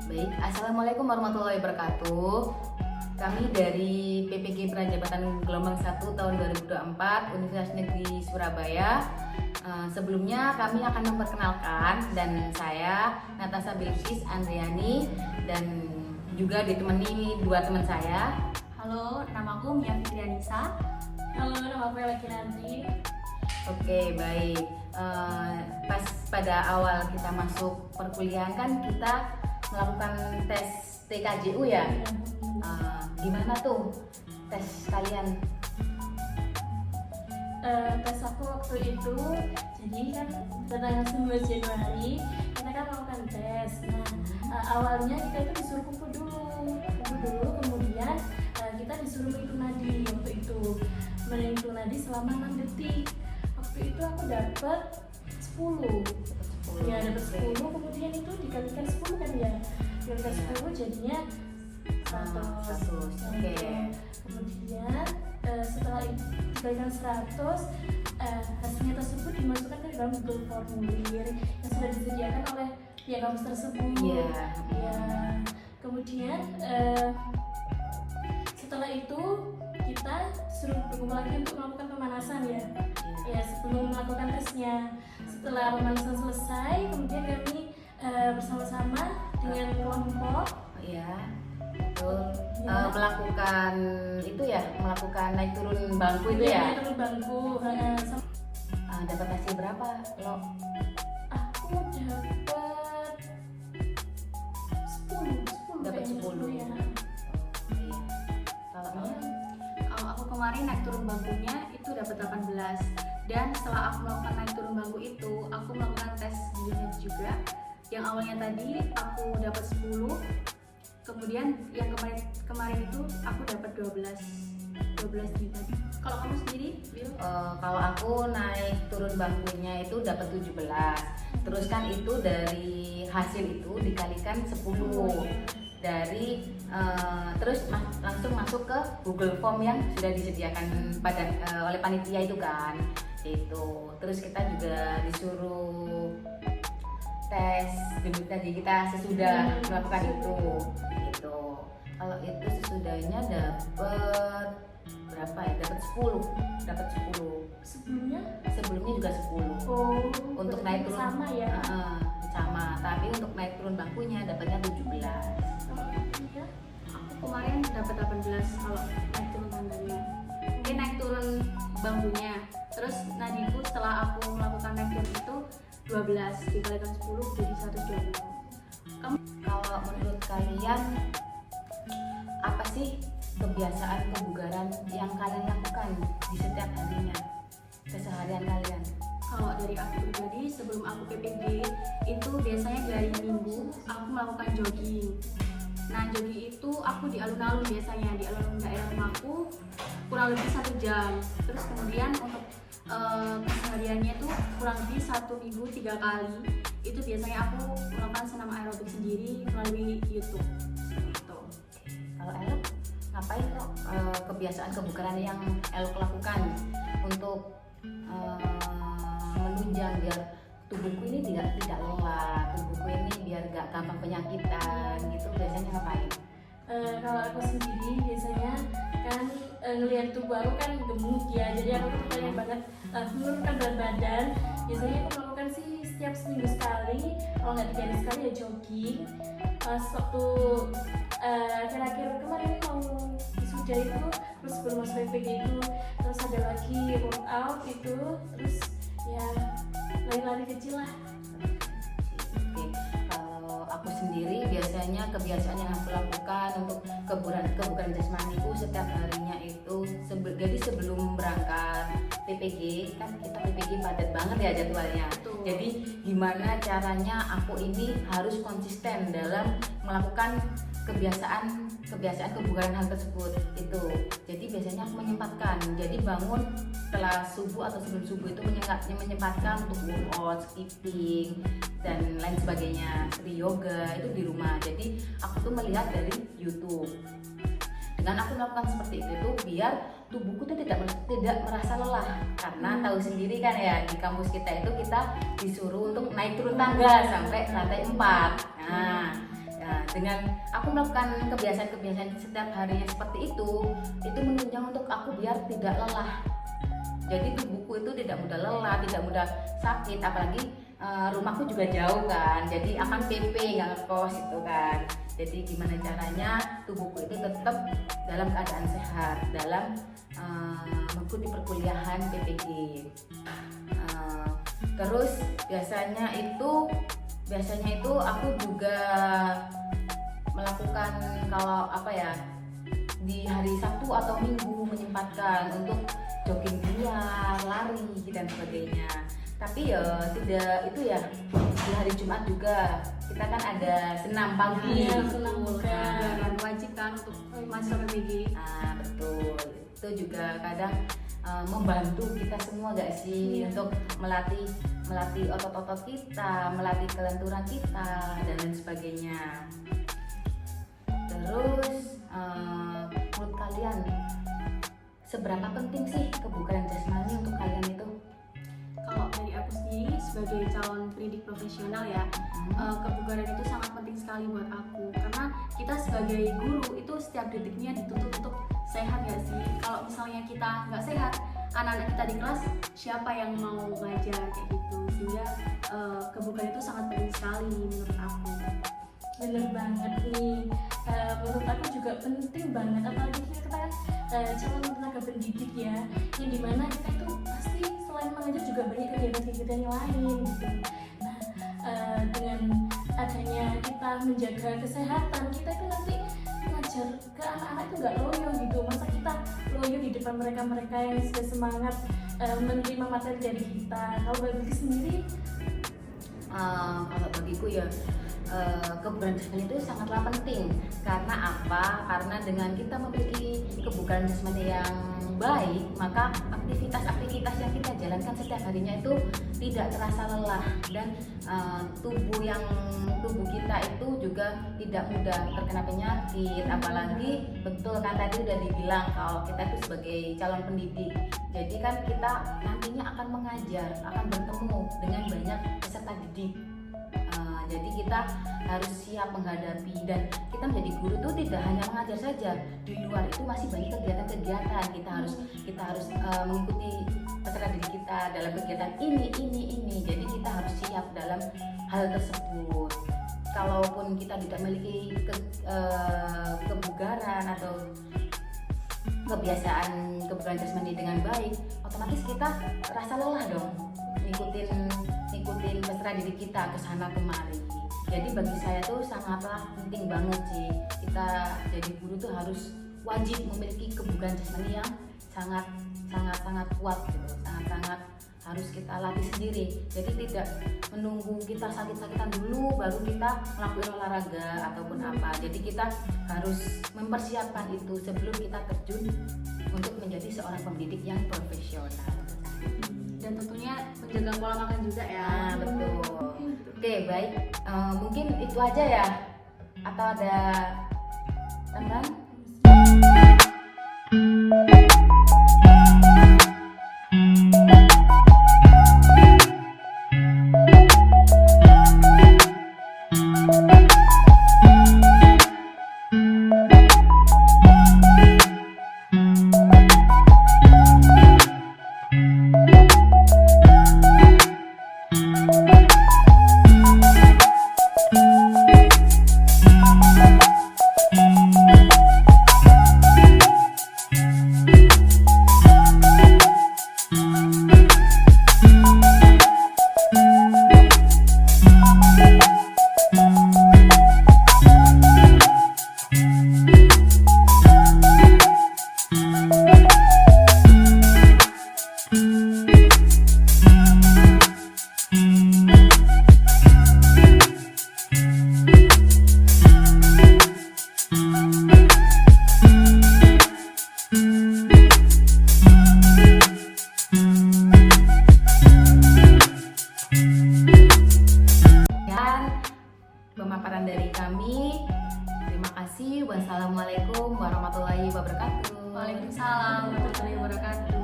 Baik, Assalamualaikum warahmatullahi wabarakatuh. Kami dari PPG Prajabatan Gelombang 1 tahun 2024 Universitas Negeri Surabaya. Sebelumnya kami akan memperkenalkan, dan saya Natasha Bilqis Andriani dan juga ditemani dua teman saya. Halo, namaku Mia Fitrianisa. Halo, nama aku Ella Kinanti. Oke, baik. Pas pada awal kita masuk perkuliahan kan kita melakukan tes TKJU ya. Gimana tuh tes kalian? Tes aku waktu itu, jadi kan tanggal 9 Januari kita kan melakukan tes. Awalnya kita itu disuruh kumpul dulu, kemudian kita disuruh menghitung nadi. Waktu itu menghitung nadi selama 6 detik. Waktu itu aku dapat 10. Ya, dapat 10, kemudian itu dikalikan 10 kan ya. Dikalikan 10 jadinya 100. Oke. Kemudian setelah diberikan 100, hasilnya tersebut dimasukkan ke dalam Google Formulir yang sudah disediakan oleh pihak kampus tersebut. Iya. Ya. Kemudian setelah itu kita suruh berkumpul lagi untuk melakukan pemanasan ya. Ya, sebelum melakukan tesnya. Setelah pemanasan selesai, kemudian kami bersama-sama dengan kelompok. Iya. Betul. Melakukan itu ya, melakukan naik turun bangku itu ya. Naik turun bangku. Dapat hasil berapa lo? Aku dapat 10. Dapat 10 ya. Iya. Kalau Mia? Kalau aku kemarin naik turun bangkunya itu dapat 18. Dan setelah aku melakukan naik turun bangku itu, aku melakukan tes dirinya juga. Yang awalnya tadi aku dapat 10. Kemudian yang kemarin itu aku dapat 12 juga. Kalau kamu sendiri, Bill? Kalau aku naik turun bangkunya itu dapat 17. Terus kan itu dari hasil itu dikalikan 10. Dari terus langsung masuk ke Google Form yang sudah disediakan oleh panitia itu kan. Itu. Terus kita juga disuruh tes demi tadi kita sesudah melakukan itu. Gitu. Kalau itu sesudahnya dapat berapa ya? Dapat 10. Sebelumnya Sebelumnya juga 10. Untuk naik turun sama ya. Sama, tapi untuk naik turun bangkunya dapatnya 17. Iya. Aku kemarin dapat 18 kalau naik turun tangganya. Ini naik turun bangkunya. Terus nadiku setelah aku melakukan naik turun itu 12 dikalikan 10 jadi 120. Kalau menurut kalian apa sih kebiasaan kebugaran yang kalian lakukan di setiap harinya, keseharian kalian? Kalau dari aku pribadi, sebelum aku PPG itu biasanya di hari Minggu aku melakukan jogging. Nah, jogging itu aku di alun-alun biasanya, di alun-alun daerah rumahku kurang lebih 1 jam. Terus kemudian untuk kesehariannya itu kurang lebih 1 minggu 3 kali. Itu biasanya aku melakukan senam aerobik sendiri melalui YouTube. Gitu. Kalau Elok, ngapain kok kebiasaan kebugaran yang Elok lakukan untuk menunjang biar tubuhku ini tidak lelah, tubuhku ini biar gak gampang penyakitan gitu, biasanya ngapain? Kalau aku sendiri biasanya kan ngelihat tubuh aku kan gemuk ya, jadi aku tuh pengen banget menurunkan berat badan. Biasanya aku melakukan sih setiap seminggu sekali, kalau nggak 3 hari sekali ya jogging. Pas waktu akhir-akhir kemarin mau wisuda itu, terus sebelum masuk PPG itu, terus ada lagi workout itu, terus ya lari-lari kecil lah. Oke, kalau aku sendiri biasanya kebiasaan yang aku lakukan untuk kebugaran jasmaniku setiap harinya itu jadi sebelum berangkat PPG, kan kita PPG padat banget ya jadwalnya. Betul. Jadi gimana caranya aku ini harus konsisten dalam melakukan kebiasaan kebugaran hal tersebut itu. Jadi biasanya aku menyempatkan, jadi bangun setelah subuh atau sebelum subuh itu menyempatkan untuk workout, skipping dan lain sebagainya, seperti yoga itu di rumah. Jadi aku tuh melihat dari YouTube. Dengan aku melakukan seperti itu biar tubuhku tuh tidak merasa lelah, karena tahu sendiri kan ya, di kampus kita itu kita disuruh untuk naik turun tangga sampai lantai 4. Nah, dengan aku melakukan kebiasaan-kebiasaan setiap harinya seperti itu menunjang untuk aku biar tidak lelah. Jadi tubuhku itu tidak mudah lelah, tidak mudah sakit, apalagi rumahku juga jauh kan, jadi akan PP nggak ngekos itu kan. Jadi gimana caranya tubuhku itu tetap dalam keadaan sehat dalam mengikuti perkuliahan PPG. Terus biasanya itu aku juga melakukan kalau di hari Sabtu atau Minggu menyempatkan untuk jogging liar, lari dan sebagainya. Tapi ya tidak itu ya di hari Jumat juga kita kan ada senam pagi. Iya, senam juga. Dan wajib kan untuk mahasiswa PPG. Betul. Itu juga kadang membantu kita semua gak sih untuk melatih otot-otot kita, melatih kelenturan kita dan lain sebagainya. Terus menurut kalian seberapa penting sih kebugaran jasmani untuk kalian itu? Kalau dari aku sendiri sebagai calon pendidik profesional ya, kebugaran itu sangat penting sekali buat aku, karena kita sebagai guru itu setiap detiknya dituntut untuk sehat ya sih. Kalau misalnya kita nggak sehat, anak-anak kita di kelas siapa yang mau ngajar kayak gitu, sehingga kebugaran itu sangat penting sekali menurut aku. Bener banget nih, menurut aku juga penting banget, apalagi kita kan calon tenaga pendidik ya, yang dimana kita itu pasti selain mengajar juga banyak kegiatan-kegiatan yang lain gitu. Nah, dengan adanya kita menjaga kesehatan, kita itu nanti ngajar ke anak-anak itu nggak loyo gitu. Masa kita loyo di depan mereka yang sudah semangat menerima materi dari kita. Kalau bagi sendiri? Kalau bagiku ya kebugaran jasmani itu sangatlah penting. Karena apa? Karena dengan kita memiliki kebugaran jasmani yang baik, maka aktivitas yang kita jalankan setiap harinya itu tidak terasa lelah, dan tubuh kita itu juga tidak mudah terkena penyakit. Apalagi betul kan tadi udah dibilang kalau kita itu sebagai calon pendidik, jadi kan kita nantinya akan mengajar, akan bertemu dengan banyak peserta didik. Jadi kita harus siap menghadapi, dan kita menjadi guru itu tidak hanya mengajar saja, di luar itu masih banyak kegiatan-kegiatan. Kita harus mengikuti peserta didik kita dalam kegiatan ini. Jadi kita harus siap dalam hal tersebut. Kalaupun kita tidak memiliki kebugaran atau kebugaran jasmani dengan baik, otomatis kita rasa lelah dong ngikutin peserta didik kita ke sana kemari. Jadi bagi saya tuh sangatlah penting banget sih, kita jadi guru tuh harus wajib memiliki kebugaran jasmani yang sangat kuat gitu, sangat harus kita latih sendiri. Jadi tidak menunggu kita sakit-sakitan dulu baru kita melakukan olahraga ataupun apa. Jadi kita harus mempersiapkan itu sebelum kita terjun untuk menjadi seorang pendidik yang profesional. Dan tentunya menjaga pola makan juga ya. Betul. Oke, baik. Mungkin itu aja ya. Atau ada tambahan? Pemaparan dari kami. Terima kasih. Wassalamualaikum warahmatullahi wabarakatuh. Waalaikumsalam warahmatullahi wabarakatuh.